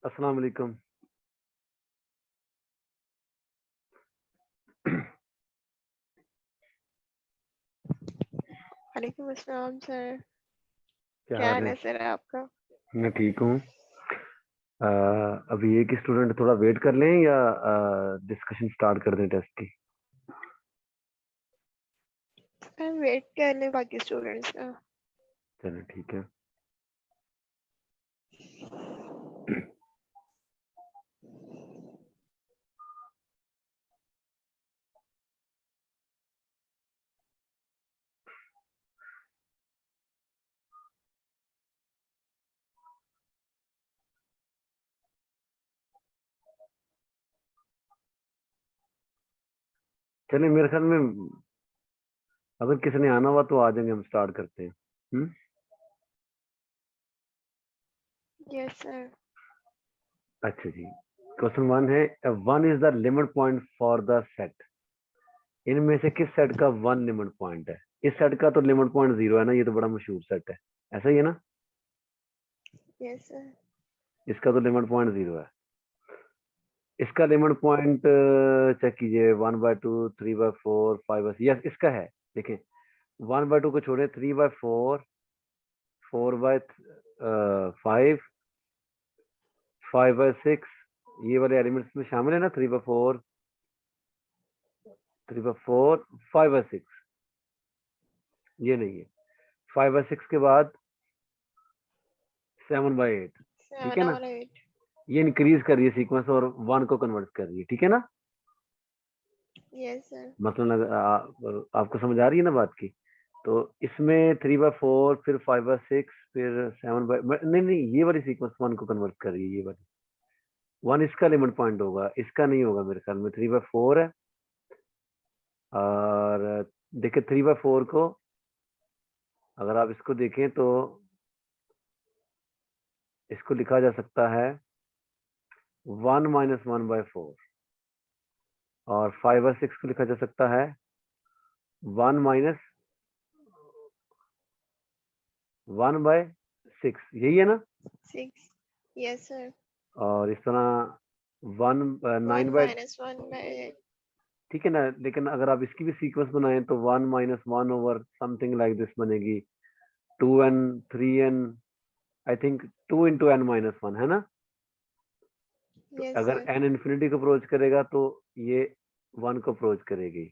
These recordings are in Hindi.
अस्सलाम वालेकुम। वालेकुम अस्सलाम सर। क्या क्या हाल हाल है? है सर आपका? मैं ठीक हूँ। अभी एक स्टूडेंट थोड़ा वेट कर लें या डिस्कशन स्टार्ट कर दें टेस्ट की? सर वेट कर लें बाकी स्टूडेंट्स का। चलो ठीक है। चलिए, मेरे ख्याल में अगर किसी ने आना हुआ तो आ जाएंगे, हम स्टार्ट करते हैं। Yes sir. अच्छा जी। क्वेश्चन वन है, one is the limit point for the set. इनमें से किस सेट का वन लिमिट पॉइंट है? इस सेट का तो लिमिट पॉइंट 0 है ना, ये तो बड़ा मशहूर सेट है, ऐसा ही है ना। Yes sir. इसका तो लिमिट पॉइंट 0 है। इसका लिमिट पॉइंट चेक कीजिए, 1/2, 3/4, 5/6। यस, इसका है। देखिए, 1/2 को छोड़े, 3/4, 4/5, 5/6, ये वाले एलिमेंट्स में शामिल है ना। 3/4, 3/4, 5/6, ये नहीं है। 5/6 के बाद 7/8, ठीक है 7 ना। और 8। ये इंक्रीज कर रही है सीक्वेंस और 1 को कन्वर्ट कर रही है, ठीक है ना। Yes sir. मतलब आपको समझ आ रही है ना बात की। तो इसमें 3/4, फिर 5/6, फिर 7, नहीं नहीं, ये वाली सीक्वेंस 1 को कन्वर्ट कर रही है, ये वाली 1 इसका लिमिट पॉइंट होगा, इसका नहीं होगा मेरे ख्याल में। 3/4 है। और देखिए, 3/4 को अगर आप इसको देखें तो इसको लिखा जा सकता है 1 - 1/4। और 5/6 को लिखा जा सकता है 1 - 1/6, यही है ना। 6। Yes sir. और इस तरह 1 9/, - 1/8। ठीक है ना। लेकिन अगर आप इसकी भी सीक्वेंस बनाएं तो 1 - 1 ओवर समथिंग लाइक दिस बनेगी। 2n, 3n, I think 2 × n - 1 है ना। तो यस अगर सर। n इन्फिनिटी को अप्रोच करेगा तो ये 1 को अप्रोच करेगी।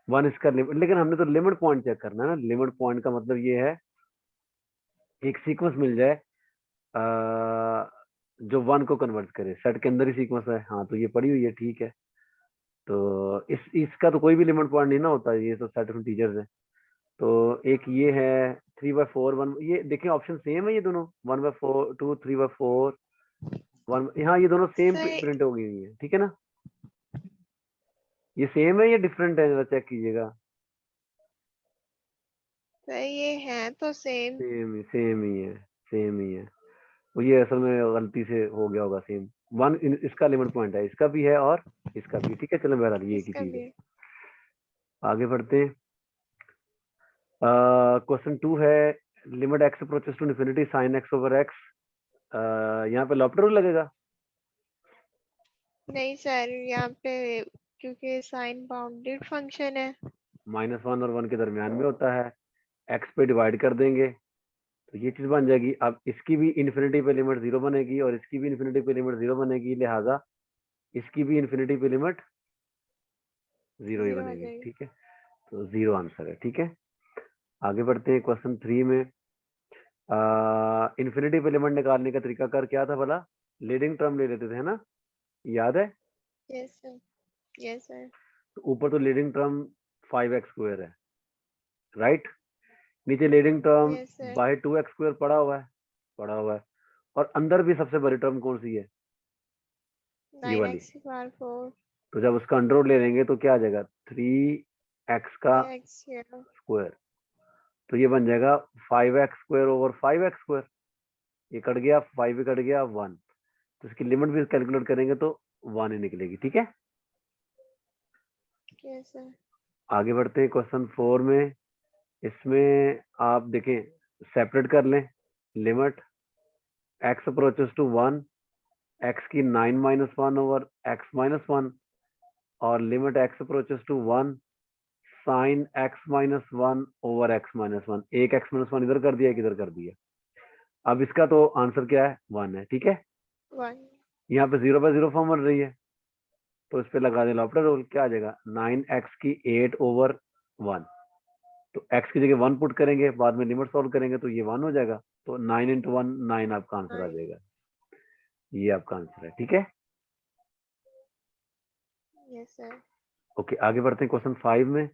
1 इसका लिमिट, लेकिन हमने तो लिमिट पॉइंट चेक करना है ना। लिमिट पॉइंट का मतलब ये है कि एक सीक्वेंस मिल जाए जो 1 को कन्वर्ट करे। सेट के अंदर ही सीक्वेंस है, हाँ, तो ये पड़ी हुई है, ठीक है। तो इसका तो कोई भी लिमिट पॉइंट नहीं ना होता, ये तो सेट ऑफ इंटीजर्स है। तो एक ये है 3/4, 1, ये देखिए ऑप्शन सेम है ये दोनों, 1/4, 2, 3/4, 1। हाँ, ये दोनों सेम सर प्रिंट हो गई हुई है, ठीक है ना। ये सेम है या डिफरेंट है, जरा चेक कीजिएगा। सर ये है तो सेम। सेम ही है, सेम ही है। वो ये असल में गलती से हो गया होगा सेम। 1 इसका लिमिट पॉइंट है, इसका भी है और इसका भी, ठीक है। चलो, बहरहाल ये एक ही इसका चीज है। भी। आगे बढ़ते हैं। क्वेश्चन 2 है, limit x approaches to infinity sin x/x। यहाँ पे लॉपटर लगेगा। नहीं सर यहाँ पे क्योंकि साइन बाउंडेड फंक्शन है। -1 और 1 के दरमियान में होता है। x पे डिवाइड कर देंगे तो ये चीज बन जाएगी। अब इसकी भी इन्फिनिटी पे लिमिट 0 बनेगी और इसकी भी इन्फिनिटी पे लिमिट 0 बनेगी, लिहाजा इसकी भी इन्फिनिटी पे लिमिट 0 ही 0 आ बनेगी, जाएगी। ठीक है। तो 0 आंसर है, ठीक है। आगे बढ़ते हैं क्वेश्चन 3 में। इन्फिनिटी पे लिमिट निकालने का तरीका कर क्या था भला? लीडिंग टर्म ले लेते थे, है ना, याद है। Yes sir. Yes sir. तो ऊपर तो लीडिंग टर्म 5x² है, राइट। नीचे leading term yes sir. By 2x² पड़ा हुआ है। और अंदर भी सबसे बड़ी टर्म कौन सी है? ये वाली। 9x⁴ तो जब उसका अंडर रूट ले लेंगे तो क्या आ जाएगा? 3x का 3x²। स्क्वायर। तो ये बन जाएगा 5x² / 5x²। ये कट गया, 5 भी कट गया, 1। तो इसकी लिमिट भी कैलकुलेट करेंगे तो 1 ही निकलेगी, ठीक है। Yes sir. आगे बढ़ते हैं क्वेश्चन 4 में। इसमें आप देखें, सेपरेट कर लें limit x approaches to 1 x की 9-1 ओवर x-1 और limit x approaches to 1 sine x-1 over x-1। एक x-1 इधर कर दिया, एक इधर कर दिया। अब इसका तो आंसर क्या है? 1 है, ठीक है। 1 यहाँ पे 0/0 फॉर्म बन रही है, तो इस पे लगा दे लॉपटर रूल। क्या आ जाएगा? 9x की 8 ओवर 1। तो x की जगह 1 पुट करेंगे, बाद में लिमिट सॉल्व करेंगे तो ये 1 हो जाएगा। तो 9 × 1 9 आपका आंसर आ 9 जाएगा। ये आपका आंसर है, ठीक है। Yes sir. ओके, आगे बढ़ते हैं क्वेश्चन 5 में।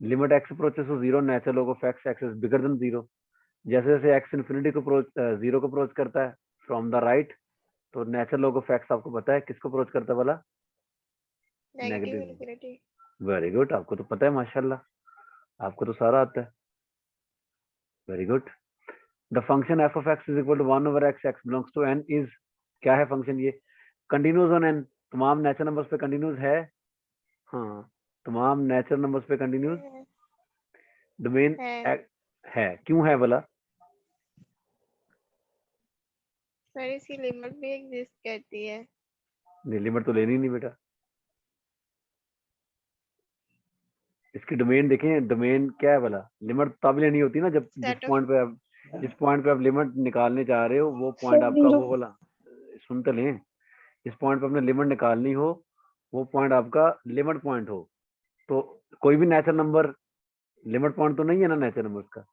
Limit x approaches to 0 natural log of x is bigger than 0। जैसे जैसे x इन्फिनिटी को अप्रोच 0 को अप्रोच करता है फ्रॉम द राइट, तो नेचुरल लॉग ऑफ x आपको पता है किसको अप्रोच करता है वाला? Negative negative. Infinity. Very good, आपको तो पता है माशाल्लाह, आपको तो सारा आता है। Very good. The function f of x is equal to 1 over x belongs to n is, क्या है फंक्शन ये? Continuous on n। तमाम नेचुरल नंबर्स पे कंटिन्यूज है। हाँ, तमाम नेचुरल नंबर्स पे कंटिन्यूज। डोमेन है है, क्यों है बोला? सर, इसकी लिमिट भी एग्जिस्ट करती है। नहीं, लिमिट तो लेनी नहीं बेटा। इसकी डोमेन देखें, डोमेन क्या है बोला? लिमिट तब लेनी होती है ना जब सेट ऑफ जिस पॉइंट पे आप लिमिट निकालने जा रहे हो वो पॉइंट आपका वो वाला, सुन तो लें। इस पॉइंट पे अपने लिमिट निकालनी हो, वो पॉइंट आपका लिमिट पॉइंट हो। तो कोई भी नेचुरल नंबर लिमिट पॉइंट तो नहीं है ना नेचुरल नंबर्स का।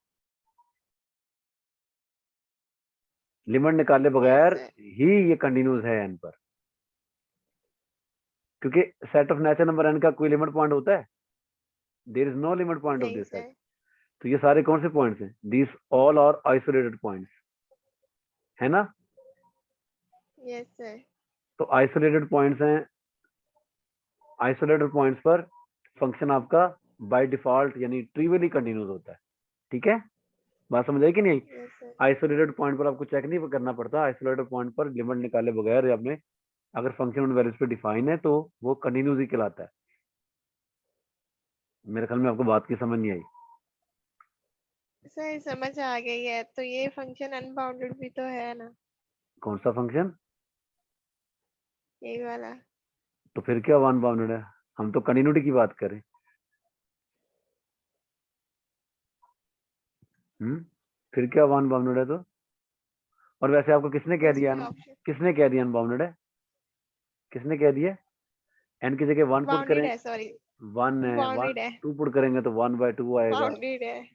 लिमिट निकाले यस बगैर सर। ही ये कंटिन्यूज है एन पर, क्योंकि set of natural number N का कोई लिमिट पॉइंट होता है? There is no limit point of नहीं दिस सेट। सर। तो ये सारे कौन से पॉइंट्स हैं? This all are isolated points, है ना। Yes sir. तो आइसोलेटेड पॉइंट्स हैं, आइसोलेटेड पॉइंट्स पर फंक्शन आपका बाय डिफॉल्ट यानी ट्रिवियली कंटिन्यूज होता है, ठीक है। बात समझ आई कि नहीं? Yes sir. आइसोलेटेड पॉइंट पर आपको चेक नहीं करना पड़ता। आइसोलेटेड पॉइंट पर लिमिट निकाले बगैर आपने अगर फंक्शन उन वैल्यूज पे डिफाइन है तो वो कंटिन्यूस ही कहलाता है। मेरे ख्याल में आपको बात की समझ नहीं आई। सर समझ आ गई है, तो ये फंक्शन अनबाउंडेड भी तो है ना, कौन सा फंक्शन? यही वाला। तो फिर क्या वन बाउंडेड है? हम तो कंटिन्यूटी की बात करें। फिर क्या वन बाउंडेड है तो? और वैसे आपको किसने कह दिया, दूसरे ऑप्शन किसने कह दिया अनबाउंडेड है? किसने कह दिया? एन की जगह 1 पुट बाउंडेड करें, है, सॉरी। 1 है, वन बाउंडेड है। 2 पुट करेंगे तो 1/2 आएगा। बाउंडेड है।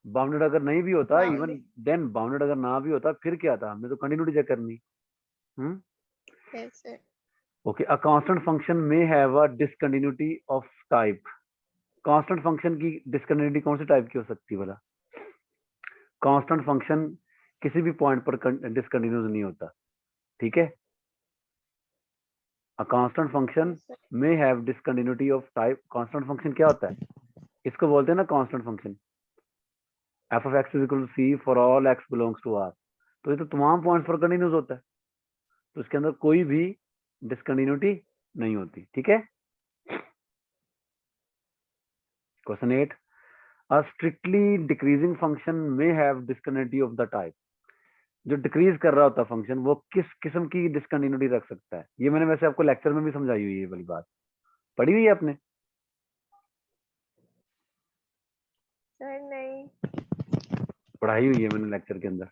बाउंडेड अगर नहीं भी होता, इवन बाउंडेड। देन बाउंडेड अगर ना भी होता फिर क्या था? हमने तो कंटिन्यूटी चेक करनी। Hmm yes sir. Okay, a constant function may have a discontinuity of type. Constant function की डिसकंटिन्यूटी कौन से टाइप की हो सकती है भला? कांस्टेंट फंक्शन किसी भी पॉइंट पर डिसकंटिन्यूस नहीं होता, ठीक है। A constant function yes sir. May have discontinuity of type. Constant function क्या होता है? इसको बोलते हैं ना constant function. F of x is equal to C for all X belongs to R. तो ये तो तमाम पॉइंट्स पर कंटिन्यूस होता है, तो इसके अंदर कोई भी डिसकंटिन्यूटी नहीं होती, ठीक है। Question 8, a strictly decreasing function may have discontinuity of the type. जो डिक्रीज कर रहा होता है फंक्शन वो किस किस्म की डिसकंटिन्यूटी रख सकता है? ये मैंने वैसे आपको लेक्चर में भी समझाई हुई है, ये वाली बात पढ़ी हुई है आपने? सर नहीं। पढ़ाई हुई है मैंने लेक्चर के अंदर।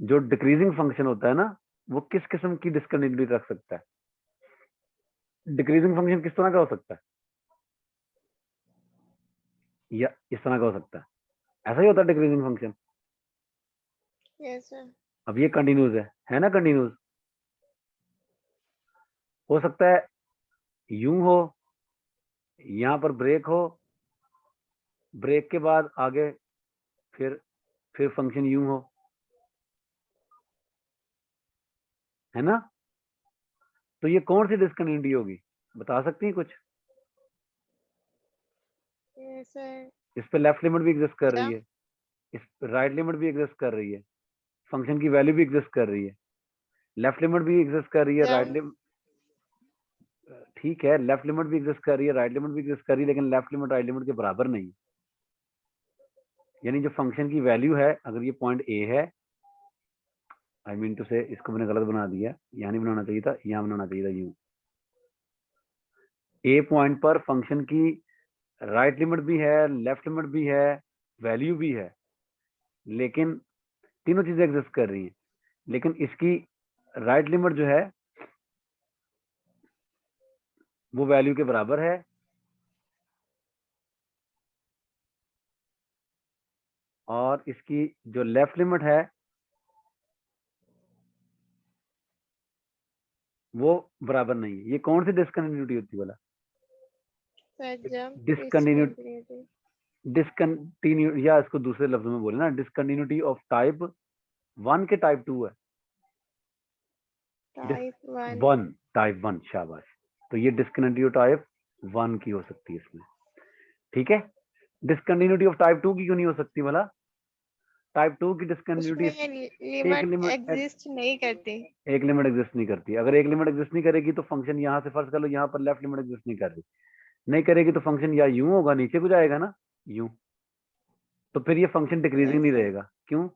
जो डिक्रीजिंग फंक्शन होता है ना, वो किस किस्म की डिसकंटिन्यूटी रख सकता है? डिक्रीजिंग फंक्शन किस तरह का हो सकता है, या इस तरह का हो सकता है? ऐसा ही होता है डिक्रीजिंग फंक्शन। Yes sir. अब ये कंटिन्यूस है ना, कंटिन्यूस हो सकता है यूं हो, यहां पर ब्रेक हो, ब्रेक के बाद आगे फिर फंक्शन यूं हो, है ना। तो ये कौन सी डिसकंटिन्यूटी होगी, बता सकती हैं कुछ? Yes sir. इस पे लेफ्ट लिमिट भी एग्जिस्ट कर रही क्या? है, इस राइट लिमिट भी एग्जिस्ट कर रही है, फंक्शन की वैल्यू भी एग्जिस्ट कर रही है, लेफ्ट लिमिट भी एग्जिस्ट कर रही है, राइट जब लिमिट, ठीक है, लेफ्ट लिमिट भी एग्जिस्ट कर रही है, राइट लिमिट भी एग्जिस्ट कर रही है, लेकिन लेफ्ट लिमिट राइट लिमिट के बराबर नहीं। यानी जो फंक्शन की वैल्यू है, अगर ये पॉइंट ए है, आई मीन टू से इसको मैंने गलत बना दिया, यहाँ नहीं बनाना चाहिए था, यहाँ बनाना चाहिए था यूं। ए पॉइंट पर फंक्शन की राइट लिमिट भी है, लेफ्ट लिमिट भी है, वैल्यू भी है, लेकिन तीनों चीजें एग्जिस्ट कर रही हैं, लेकिन इसकी राइट लिमिट जो है वो वैल्यू के बराबर है, और इसकी जो लेफ्ट लिमिट है वो बराबर नहीं है। ये कौन सी डिसकंटिन्यूटी होती है बोला? Sir jump discontinuity, discontinuity discontinue, या इसको दूसरे लफ्जों में बोले ना, डिसकंटिन्यूटी ऑफ टाइप 1 के टाइप 2 है। टाइप 1 वन, टाइप 1, शाबाश। तो ये डिसकंटिन्यूटी टाइप 1 की हो सकती है इसमें, ठीक है। डिसकंटिन्यूटी ऑफ टाइप 2 की क्यों नहीं हो सकती भला? टाइप 2 की डिसकंटिन्यूटी उसमें एक लिमिट लिमिट, एग्जिस्ट नहीं करती। एक लिमिट एग्जिस्ट नहीं करती। अगर एक लिमिट एग्जिस्ट नहीं करेगी तो फंक्शन यहाँ से फर्ज कर लो, यहाँ पर लेफ्ट लिमिट एग्जिस्ट नहीं कर रही, नहीं करेगी तो फंक्शन या यूं होगा, नीचे को जाएगा ना, यूं। तो फिर ये फंक्शन डिक्रीजिंग नहीं यस सर। रहेगा। क्यों?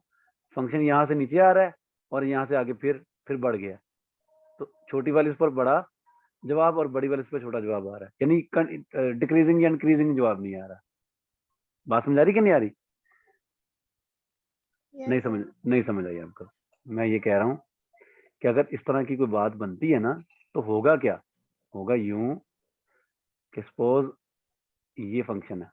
फंक्शन यहाँ से नीचे आ रहा है और यहाँ से आगे फिर बढ़ गया, तो छोटी वाली उस पर बड़ा जवाब और बड़ी वाली उस पर छोटा जवाब आ रहा है, यानी डिक्रीजिंग या इंक्रीजिंग जवाब नहीं आ रहा। बात समझ आ रही कि नहीं आ रही? Yes sir. नहीं समझ आई आपको? मैं ये कह रहा हूँ कि अगर इस तरह की कोई बात बनती है ना, तो होगा क्या? होगा यूं कि सपोज ये फंक्शन है,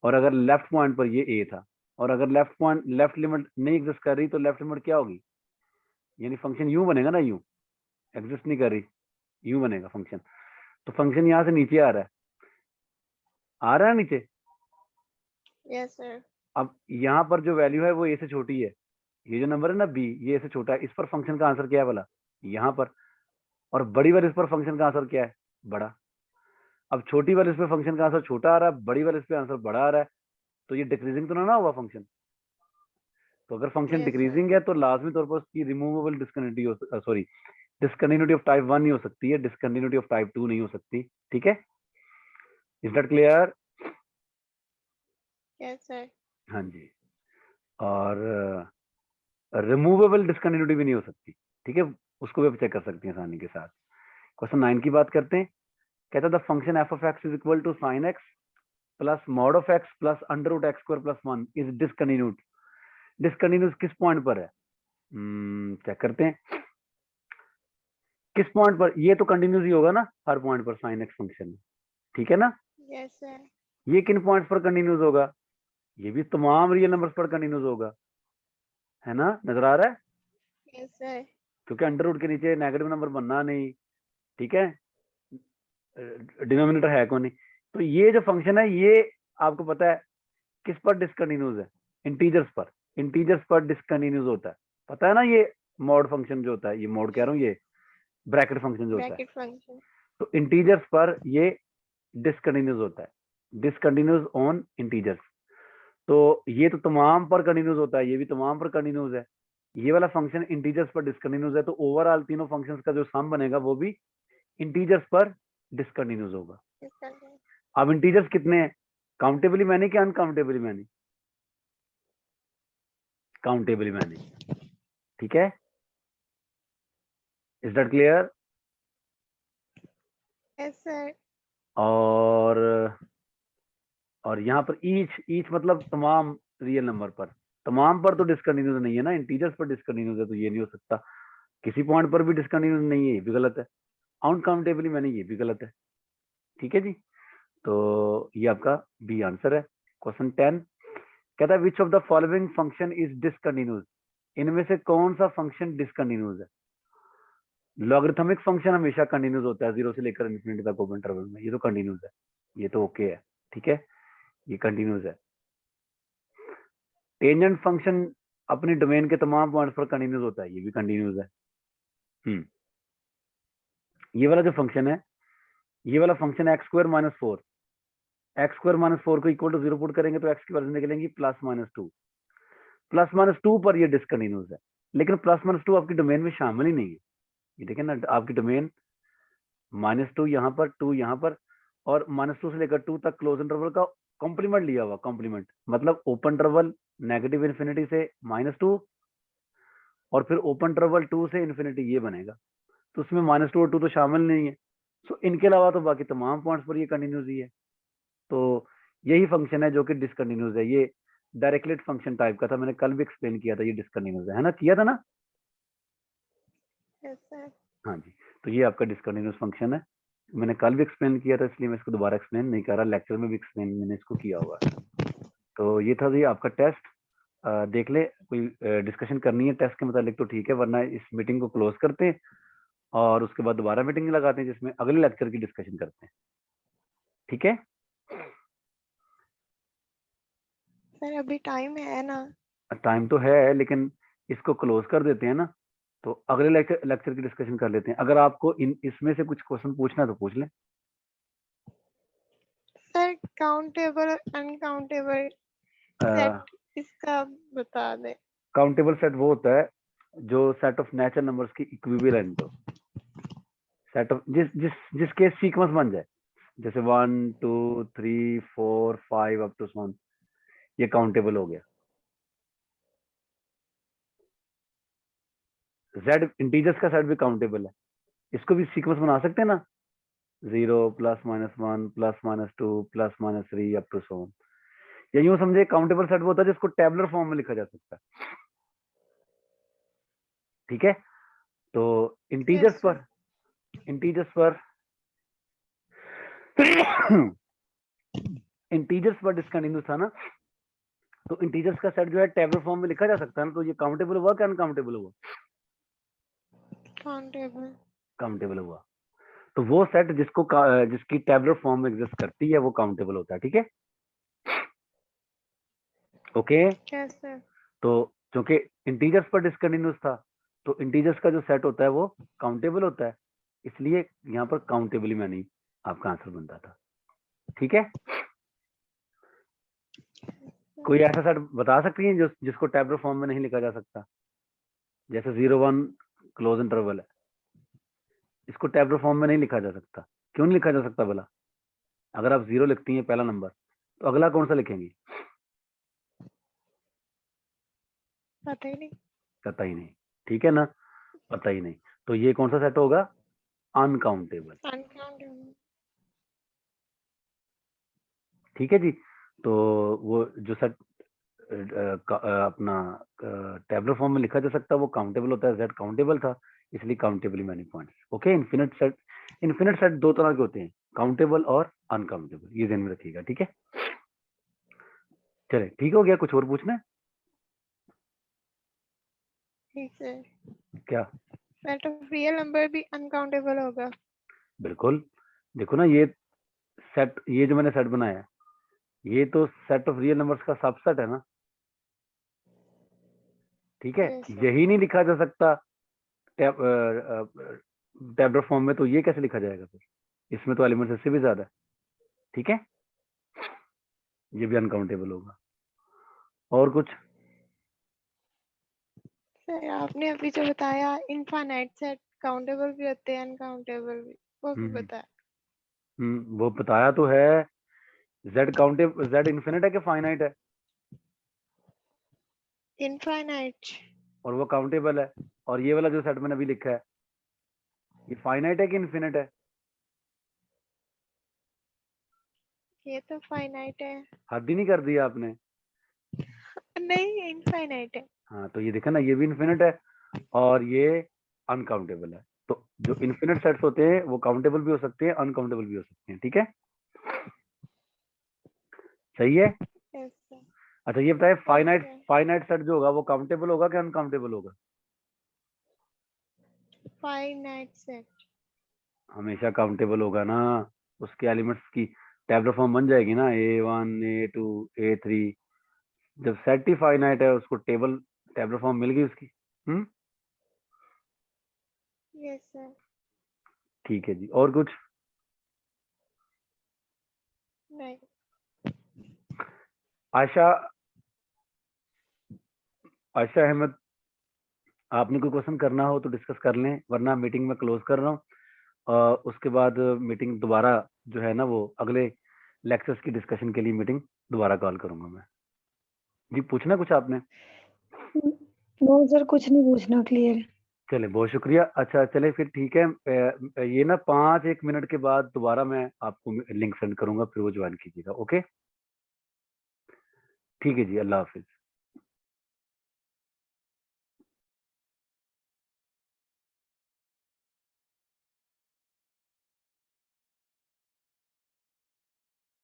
और अगर लेफ्ट पॉइंट पर ये ए था, और अगर लेफ्ट लिमिट नहीं एग्जिस्ट कर रही, तो लेफ्ट लिमिट क्या होगी? यानी फंक्शन यूं बनेगा ना, यूं, एग्जिस्ट नहीं कर रही, यूं बनेगा फंक्शन। तो फंक्शन यहाँ से नीचे आ रहा है नीचे। Yes sir. अब यहाँ पर जो वैल्यू है वो ए से छोटी है, ये जो नंबर है ना बी, ये ए से छोटा है, इस पर फंक्शन का आंसर क्या है बोला? यहाँ पर। और बड़ी वाले इस पर फंक्शन का आंसर क्या है? बड़ा। अब छोटी वाले इस पे फंक्शन का आंसर छोटा आ रहा है, बड़ी वाले इस पे आंसर बड़ा आ रहा है, तो ये डिक्रीजिंग तो ना हुआ फंक्शन। तो अगर फंक्शन यस सर। डिक्रीजिंग है तो लाजमी तौर पर उसकी removable discontinuity, sorry, discontinuity of type 1 ही हो सकती है, डिस्कंटिन्यूटी ऑफ टाइप 2 नहीं हो सकती, ठीक है। Is that clear? Yes sir. हाँ जी। और रिमूवेबल डिस्कंटिन्यूटी भी नहीं हो सकती, ठीक है, उसको भी आप चेक कर सकते हैं आसानी के साथ। क्वेश्चन 9 की बात करते हैं। कहता है the function F of x is equal to sine x plus mod of x plus under root x square plus 1 is discontinued. Discontinuous किस पॉइंट पर है? चेक करते हैं किस पॉइंट पर। ये तो कंटिन्यूस ही होगा ना हर पॉइंट पर साइन एक्स फंक्शन में, ठीक है ना। Yes sir. ये किन पॉइंट्स पर कंटिन्यूस होगा? ये भी तमाम रियल नंबर्स पर कंटिन्यूस होगा, है ना, नजर आ रहा है? Yes sir. क्योंकि अंडर रूट के नीचे नेगेटिव नंबर बनना नहीं, ठीक है, डिनोमिनेटर है कौन नहीं। तो ये जो फंक्शन है ये आपको पता है किस पर डिसकंटिन्यूस है? इंटीजर्स पर। इंटीजर्स पर डिसकंटिन्यूस होता है, पता है ना। ये मॉड फंक्शन जो होता है, ये मॉड कह रहा हूँ, ये ब्रैकेट फंक्शन जो होता है, ब्रैकेट फंक्शन। तो इंटीजर्स पर ये डिसकंटिन्यूस होता है, डिसकंटिन्यूस ऑन इंटीजर्स। तो ये तो तमाम पर कंटिन्यूस होता है, ये भी तमाम पर कंटिन्यूस है। ये वाला फंक्शन इंटीजर्स पर डिसकंटिन्यूस है, तो ओवरऑल तीनों फंक्शंस का जो सम बनेगा वो भी इंटीजर्स पर डिसकंटिन्यूस होगा। अब इंटीजर्स कितने हैं? काउंटेबली मैनी कि अनकाउंटेबली मैनी? काउंटेबली मैनी, ठीक है। Is that clear? Yes sir. और यहाँ पर ईच मतलब तमाम रियल नंबर पर। तमाम पर तो डिसकंटिन्यूस नहीं है ना, इंटीजर्स पर डिसकंटिन्यूस है, तो ये नहीं हो सकता। किसी पॉइंट पर भी डिसकंटिन्यूस नहीं है, ये भी गलत है। अनकाउंटेबली मैंने, ये भी गलत है, ठीक है जी। तो ये आपका बी आंसर है। क्वेश्चन 10 कहता है which of the following function is discontinuous. इनमें से कौन सा फंक्शन डिसकंटिन्यूस है? लॉगरिथमिक फंक्शन हमेशा कंटिन्यूस होता है, 0 से लेकर इन्फिनिटी तक ओपन इंटरवल में, ये तो कंटिन्यूस है, ये तो ओके है, ठीक है, ये कंटिन्यूस है। टेंजेंट फंक्शन अपनी डोमेन के तमाम पॉइंट्स पर कंटिन्यूस होता है, ये भी कंटिन्यूस है। ये वाला जो फंक्शन है, ये वाला function x square minus 4, x square minus 4 को इक्वल टू 0 पुट करेंगे तो एक्स की वैल्यू निकलेंगी प्लस माइनस 2। प्लस माइनस 2 पर ये डिसकंटिन्यूस है, लेकिन प्लस माइनस 2 आपकी डोमेन में शामिल ही नहीं है। ये देखें ना, आपकी डोमेन -2 यहाँ पर, 2 यहाँ पर, और -2 से लेकर 2 तक क्लोज इंटरवल का कॉम्प्लीमेंट लिया हुआ। कॉम्प्लीमेंट मतलब ओपन इंटरवल नेगेटिव इन्फिनिटी से -2 और फिर ओपन इंटरवल 2 से इन्फिनिटी ये बनेगा, तो उसमें -2 और 2 तो शामिल नहीं है। सो इनके अलावा तो बाकी तमाम पॉइंट्स पर ये कंटिन्यूस ही है। तो यही फंक्शन है जो कि डिसकंटिन्यूस है। ये डायरेक्टलेट फंक्शन टाइप का था, मैंने कल भी एक्सप्लेन किया था, ये डिसकंटिन्यूस है ना, किया था ना? Yes sir. हाँ जी, तो ये आपका डिसकंटिन्यूस फंक्शन है। मैंने कल भी एक्सप्लेन किया था, इसलिए मैं इसको दोबारा एक्सप्लेन नहीं कर रहा, लेक्चर में भी एक्सप्लेन मैंने इसको किया हुआ है। तो ये था जी आपका टेस्ट। देख ले, कोई डिस्कशन करनी है टेस्ट के मुतालिक तो ठीक है, वरना इस मीटिंग को क्लोज करते हैं और उसके बाद दोबारा मीटिंग लगाते हैं जिसमें अगले लेक्चर की डिस्कशन करते हैं। ठीक है सर अभी टाइम है ना? टाइम तो है, लेकिन इसको क्लोज कर देते हैं ना, तो अगले लेक्चर की डिस्कशन कर लेते हैं। अगर आपको इसमें से कुछ क्वेश्चन पूछना है तो पूछ लें। सर काउंटेबल अनकाउंटेबल सेट इसका बता दे। काउंटेबल सेट वो होता है जो सेट ऑफ नेचुरल नंबर्स की इक्विवेलेंट हो, सेट ऑफ जिसके सीक्वेंस बन जाए, जैसे 1 2 3 4 5 अप टू सो, ये काउंटेबल हो गया। जेड इंटीजर्स का सेट भी काउंटेबल है, इसको भी सीक्वेंस बना सकते हैं ना, 0 +-1 +-2 +-3 अप टू सो। या यूं समझे काउंटेबल सेट वो होता है जिसको टेबुलर फॉर्म में लिखा जा सकता है। ठीक है, तो यस सर। इंटीजर्स पर इंटीजर्स पर डिस्कंटिन्यूस था ना, तो इंटीजर्स का सेट जो है टेबुलर फॉर्म में लिखा जा सकता है ना, तो ये काउंटेबल हुआ क्या अनकाउंटेबल हुआ? काउंटेबल। काउंटेबल हुआ। तो वो सेट जिसकी टेबुलर फॉर्म में एग्जिस्ट करती है वो काउंटेबल होता है। ठीक है, ओके। Yes sir. तो क्योंकि इंटीजर्स पर डिस्कंटिन्यूस था, तो इंटीजर्स का जो सेट होता है वो काउंटेबल होता है, इसलिए यहाँ पर काउंटेबली में नहीं आपका आंसर बनता था। ठीक है, कोई ऐसा सेट बता सकती है जिसको टेबुलर फॉर्म में नहीं लिखा जा सकता? जैसे 0 1 क्लोज इंटरवल है, इसको टेबुलर फॉर्म में नहीं लिखा जा सकता। क्यों नहीं लिखा जा सकता भला? अगर आप 0 लिखती हैं पहला नंबर, तो अगला कौन सा लिखेंगे? पता ही नहीं। पता ही नहीं। ठीक है ना, पता ही नहीं, तो ये कौन सा सेट होगा? अनकाउंटेबल। अनकाउंटेबल। ठीक है जी, तो वो जो सेट अपना टेबुलर फॉर्म में लिखा जा सकता है वो काउंटेबल होता है, जेड काउंटेबल था, इसलिए countably many points. Okay, infinite set दो तरह के होते हैं, काउंटेबल और अनकाउंटेबल, ये ध्यान में रखिएगा। ठीक है, चले ठीक हो गया, कुछ और पूछना है ठीक है। क्या? सेट ऑफ रियल नंबर भी अनकाउंटेबल होगा? बिल्कुल, देखो ना, ये जो मैंने सेट बनाया है, ये तो सेट ऑफ रियल नंबर्स का सबसेट है ना। ठीक है, यस सर। यही नहीं लिखा जा सकता टेबुलर फॉर्म में, तो ये कैसे लिखा जाएगा फिर? इसमें तो एलिमेंट्स इससे भी ज्यादा है। ठीक है, ये भी अनकाउंटेबल होगा। और कुछ? सर आपने अभी जो बताया इनफाइनाइट सेट काउंटेबल भी होते हैं अनकाउंटेबल भी, वो भी बताया। वो बताया तो है। जेड इन्फिनिट है कि फाइनाइट है? इनफाइनाइट। और वो काउंटेबल है। और ये वाला जो सेट मैंने अभी लिखा है, ये फाइनाइट है कि इन्फिनिट है? ये तो फाइनाइट है। हद ही नहीं कर दिया आपने। नहीं इनफाइनाइट है। हाँ, तो ये देखा ना, ये भी इन्फिनिट है और ये अनकाउंटेबल है। तो जो इन्फिनिट सेट्स होते हैं वो काउंटेबल भी हो सकते हैं, अनकाउंटेबल भी हो सकते हैं। ठीक है, सही है। Yes sir. अच्छा, ये बताए फाइनाइट ओके। फाइनाइट सेट जो होगा वो काउंटेबल होगा कि अनकाउंटेबल होगा? Finite set. हमेशा काउंटेबल होगा ना, उसके एलिमेंट्स की टेबुलर फॉर्म बन जाएगी ना, A1 A2 A3। जब सेट ही फाइनाइट है, उसको टेबुलर फॉर्म मिल गई उसकी। Yes sir. ठीक है जी, और कुछ? नहीं। आयशा आयशा अहमद, आपने कोई क्वेश्चन करना हो तो डिस्कस कर लें, वरना मीटिंग में क्लोज कर रहा हूँ। उसके बाद मीटिंग दोबारा जो है ना, वो अगले लेक्चर्स की डिस्कशन के लिए मीटिंग दोबारा कॉल करूंगा मैं। जी, पूछना कुछ आपने? नो सर, कुछ नहीं पूछना, क्लियर है। चले, बहुत शुक्रिया। अच्छा चले फिर ठीक है। ये ना 5-1 मिनट के बाद दोबारा मैं आपको लिंक सेंड करूंगा, फिर वो ज्वाइन कीजिएगा। ओके, ठीक है जी, अल्लाह हाफिज।